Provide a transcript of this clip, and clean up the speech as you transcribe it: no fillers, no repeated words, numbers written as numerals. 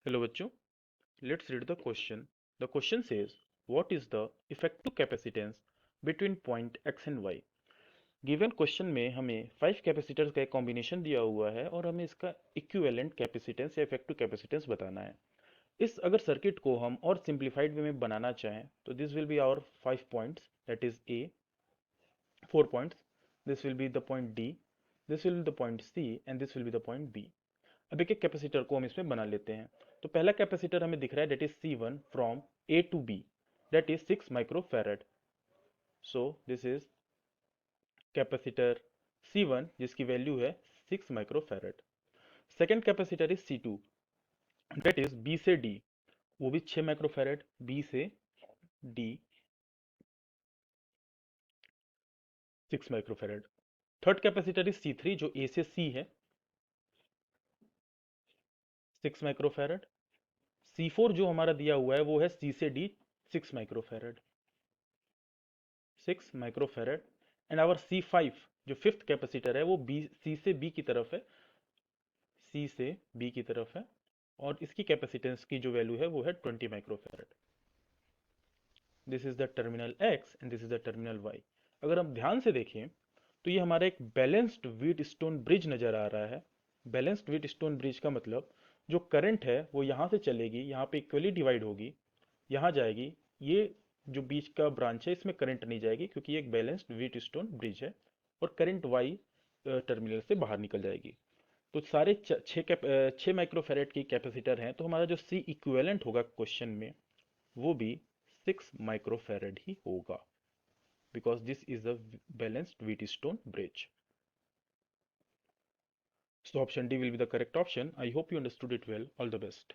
Hello बच्चों, let's read the question. The question says, what is the effective capacitance between point x and y? Given question में हमें 5 capacitors का एक combination दिया हुआ है और हमें इसका इक्विवेलेंट कैपेसिटेंस या इफेक्टिव कैपेसिटेंस बताना है। इस अगर सर्किट को हम और सिंप्लीफाइड वे में बनाना चाहें तो this will be our 5 points, that is a 4 points, this will be the point D, this will be the point C and this will be the point B. अब एक एक कैपेसिटर को हम इसमें बना लेते हैं। तो पहला कैपेसिटर हमें दिख रहा है that is C1 from A to B, that is 6 microfarad. So this is capacitor C1 जिसकी वैल्यू है 6 microfarad. Second capacitor is C2, that is B से डी, वो भी 6 माइक्रोफैरड, बी से D 6 microfarad. Third capacitor is C3 जो ए से सी है, 6 microfarad. C4 जो हमारा दिया हुआ है वो है सी से D 6 microfarad, 6 microfarad. And our C5 जो फिफ्थ कैपेसिटर है वो बी सी से बी की तरफ है, सी से बी की तरफ है, और इसकी कैपेसिटेंस की जो वैल्यू है वो है 20 microfarad. This is the terminal x and this is the terminal y. अगर हम ध्यान से देखें तो ये हमारा एक बैलेंस्ड व्हीट स्टोन ब्रिज नजर आ रहा है। बैलेंस्ड व्हीट स्टोन ब्रिज का मतलब जो करंट है वो यहाँ से चलेगी, यहाँ पे इक्वली डिवाइड होगी, यहाँ जाएगी। ये जो बीच का ब्रांच है इसमें करंट नहीं जाएगी क्योंकि ये एक बैलेंस्ड व्हीट स्टोन ब्रिज है, और करंट वाई टर्मिनल से बाहर निकल जाएगी। तो सारे छः माइक्रोफेरेट की कैपेसिटर हैं, तो हमारा जो सी इक्विवेलेंट होगा क्वेश्चन में वो भी 6 माइक्रोफेरेड ही होगा, because this is a balanced wheat stone bridge. So option D will be the correct option. I hope you understood it well. All the best.